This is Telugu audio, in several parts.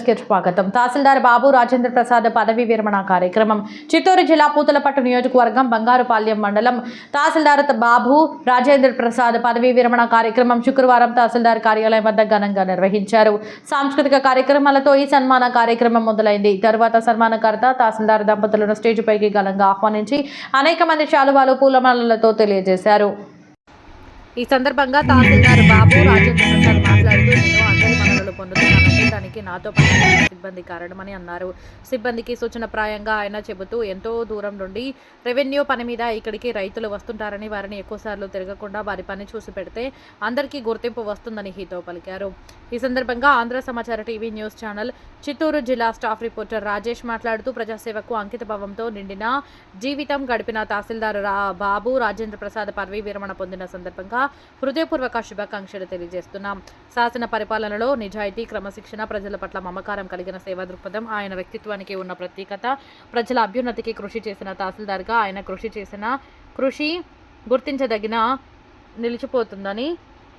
కి స్వాగతం. తహసీల్దార్ బాబు రాజేంద్ర ప్రసాద్ పదవీ విరమణ కార్యక్రమం. చిత్తూరు జిల్లా పూతలపట్టు నియోజకవర్గం బంగారుపాలెం మండలం తహసీల్దార్ బాబు రాజేంద్ర ప్రసాద్ పదవీ విరమణ కార్యక్రమం శుక్రవారం తహసీల్దార్ కార్యాలయం వద్ద ఘనంగా నిర్వహించారు. సాంస్కృతిక కార్యక్రమాలతో ఈ సన్మాన కార్యక్రమం మొదలైంది. తరువాత సన్మానకర్త తహసీల్దార్ దంపతులను స్టేజ్ పైకి ఘనంగా ఆహ్వానించి అనేక మంది శాలువాలు పూలమాలలతో తెలియజేశారు. ఈ సందర్భంగా తహసీల్దార్ బాబు రాజేంద్ర ప్రసాద్ మాట్లాడుతూ నేను అందరి మన్ననలు పొందుతున్నానంటే దానికి నాతో పనిచేసిన సిబ్బంది కారణమని అన్నారు. సిబ్బందికి సూచనప్రాయంగా ఆయన చెబుతూ ఎంతో దూరం నుండి రెవెన్యూ పని మీద ఇక్కడికి రైతులు వస్తుంటారని వారిని ఎక్కువసార్లు తిరగకుండా వారి పని చూసి పెడితే అందరికీ గుర్తింపు వస్తుందని హితో పలికారు. ఈ సందర్భంగా ఆంధ్ర సమాచార టీవీ న్యూస్ ఛానల్ చిత్తూరు జిల్లా స్టాఫ్ రిపోర్టర్ రాజేష్ మాట్లాడుతూ ప్రజాసేవకు అంకితభావంతో నిండిన జీవితం గడిపిన తహసీల్దార్ బాబు రాజేంద్ర ప్రసాద్ పదవీ విరమణ పొందిన సందర్భంగా హృదయపూర్వక శుభాకాంక్షలు తెలియజేస్తున్నాం. శాసన పరిపాలనలో నిజాయితీ, క్రమశిక్షణ, ప్రజల పట్ల మమకారం కలిగిన సేవా దృక్పథం ఆయన వ్యక్తిత్వానికి ఉన్న ప్రత్యేకత, ప్రజల అభ్యున్నతికి కృషి చేసిన తహసీల్దార్గా ఆయన కృషి గుర్తించదగిన నిలిచిపోతుందని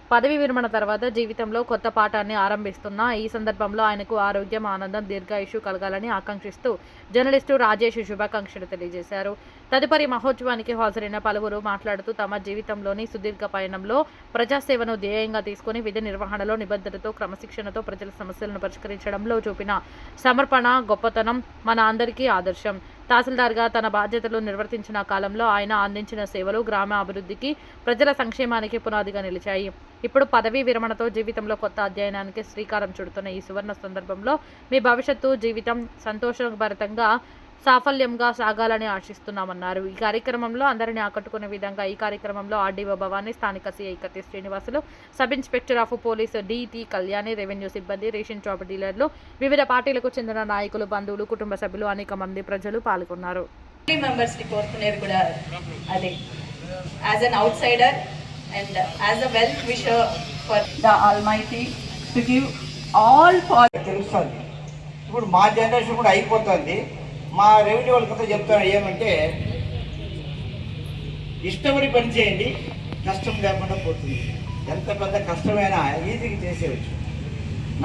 పదవి విరమణ తర్వాత జీవితంలో కొత్త పాఠాన్ని ఆరంభిస్తున్న ఈ సందర్భంలో ఆయనకు ఆరోగ్యం, ఆనందం, దీర్ఘాయుషు కలగాలని ఆకాంక్షిస్తూ జర్నలిస్టు రాజేష్ శుభాకాంక్షలు తెలియజేశారు. తదుపరి మహోత్సవానికి హాజరైన పలువురు మాట్లాడుతూ తమ జీవితంలోని సుదీర్ఘ పయనంలో ప్రజాసేవను ధ్యేయంగా తీసుకుని విధి నిర్వహణలో నిబద్ధతతో, క్రమశిక్షణతో ప్రజల సమస్యలను పరిష్కరించడంలో చూపిన సమర్పణ, గొప్పతనం మన అందరికీ ఆదర్శం. తహసీల్దార్గా తన బాధ్యతలు నిర్వర్తించిన కాలంలో ఆయన అందించిన సేవలు గ్రామ అభివృద్ధికి, ప్రజల సంక్షేమానికి పునాదిగా నిలిచాయి. ఇప్పుడు పదవీ విరమణతో జీవితంలో కొత్త అధ్యయనానికి శ్రీకారం చుడుతున్న ఈ సువర్ణ సందర్భంలో మీ భవిష్యత్తు జీవితం సంతోషభరితంగా సాఫల్యంగా సాగాలని ఆశిస్తున్నామన్నారు. ఈ కార్యక్రమంలో అందరినీ ఆకట్టుకునే విధంగా ఈ కార్యక్రమంలో ఆర్డీఓ భవానీ, స్థానిక CI Katti Srinivasulu, sub inspector of police D T. Kalyani, revenue సిబ్బంది, రేషన్ షాప్ డీలర్లు, వివిధ పార్టీలకు చెందిన నాయకులు, బంధువులు, కుటుంబ సభ్యులు, అనేక మంది ప్రజలు పాల్గొన్నారు. And as a well wisher for the Almighty to give all for తెలుస్తుంది. ఇప్పుడు మా జనరేషన్ కూడా అయిపోతుంది. మా రెవెన్యూ వాళ్ళకంతా చెప్తాను ఏమంటే ఇష్టపడి పని చేయండి, కష్టం లేకుండా పోతుంది. ఎంత పెద్ద కష్టమైనా ఈజీగా చేసేయచ్చు.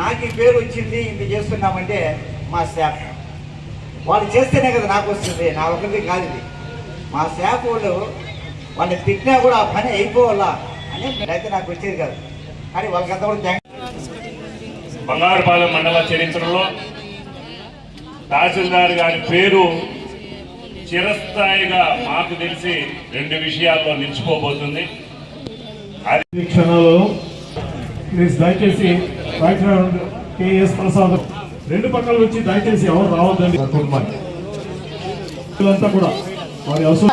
నాకు ఈ పేరు వచ్చింది, ఇంత చేస్తున్నామంటే మా స్టాఫ్ వాళ్ళు చేస్తేనే కదా నాకు వస్తుంది, నా ఒకటి కాదు ఇది. మా స్టాఫ్ వాళ్ళని తిట్టినా కూడా ఆ పని అయిపోవాలా అని అయితే నాకు వచ్చేది కాదు. కానీ వాళ్ళకంతా కూడా బంగారుపాలెం మండల చరిత్రలో తహసీల్దార్ గారి పేరు చిరస్థాయిగా మాకు తెలిసి 2 విషయాల్లో నిలిచిపోబోతుంది. ఈ క్షణాల్లో దయచేసి కేఎస్ ప్రసాద్ 2 పక్కల వచ్చి దయచేసి ఎవరు రావద్దండి. అంతా కూడా వారి అవసరం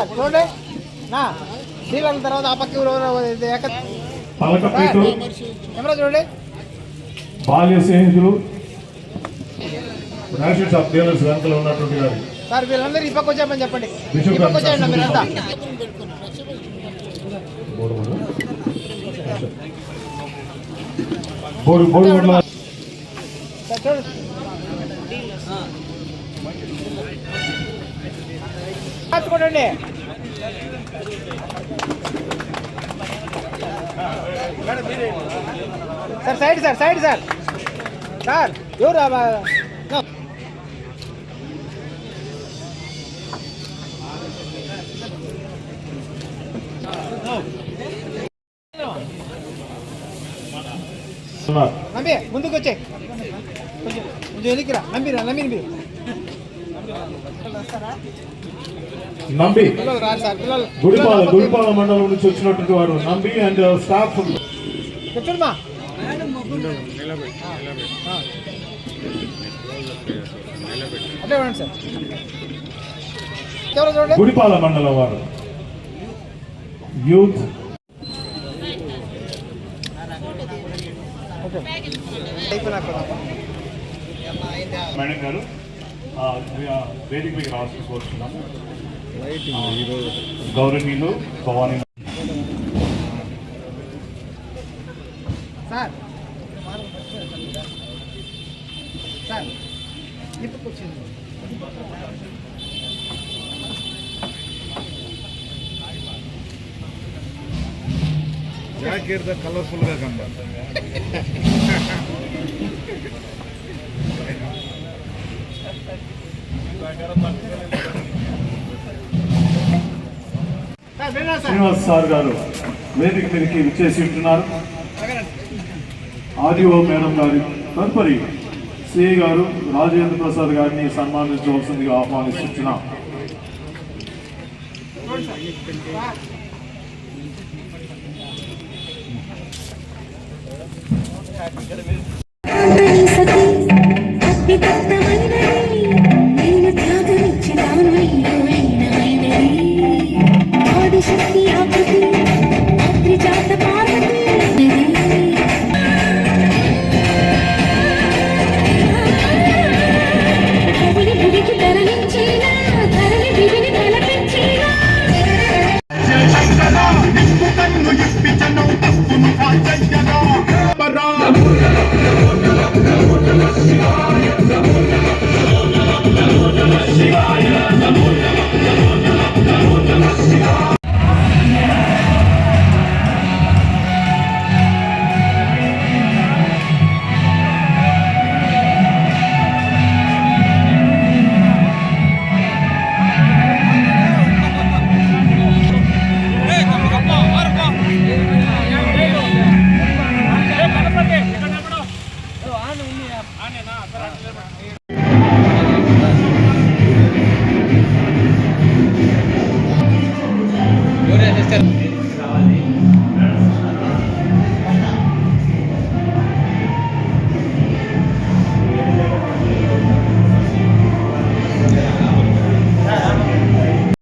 పలకపేటు బాల్య స్నేహితులు రేషన్ షాప్ డీలర్స్ వెనకలో ఉన్నటువంటి గారు సార్ వీళ్ళందరూ ఈ పక్క వచ్చామని చెప్పండి. చూడండి sir, side sir, side sir. Sir ఎవరు నంబి ముందుకు వచ్చే కొంచెం వెనక్కిరా. నంబి గుడిపాల మండలం నుంచి వచ్చినటువంటి వారు నంబి అండ్ స్టాఫ్ చూడమా అదే చూడండి సార్. ఎవరో చూడండి గుడిపాల మండలం వారు యూత్ మేడం గారు వేదిక మీకు రావాల్సి కోరుతున్నాము. గౌరవనీయులు భవానీ సార్ సార్ ఇప్పుకొచ్చింది. ಯಾಕಿರ್ದ ಕಲರ್ಫುಲ್గా ಕನಬಡ್ತದೆ శ్రీనివాస్ సార్ గారు వేదిక మీదకి విచ్చేసి ఉంటున్నారు. ఆర్డీఓ మేడం గారి తదుపరి సిఐ గారు రాజేంద్ర ప్రసాద్ గారిని సన్మానించవలసిందిగా ఆహ్వానిస్తున్నాం. ఆదిశక్తి ఆకృతి త్రిజాత పార్వతి కవిని భువికి తరలించిన ధరణి దివిని తలపించిన ఎవరు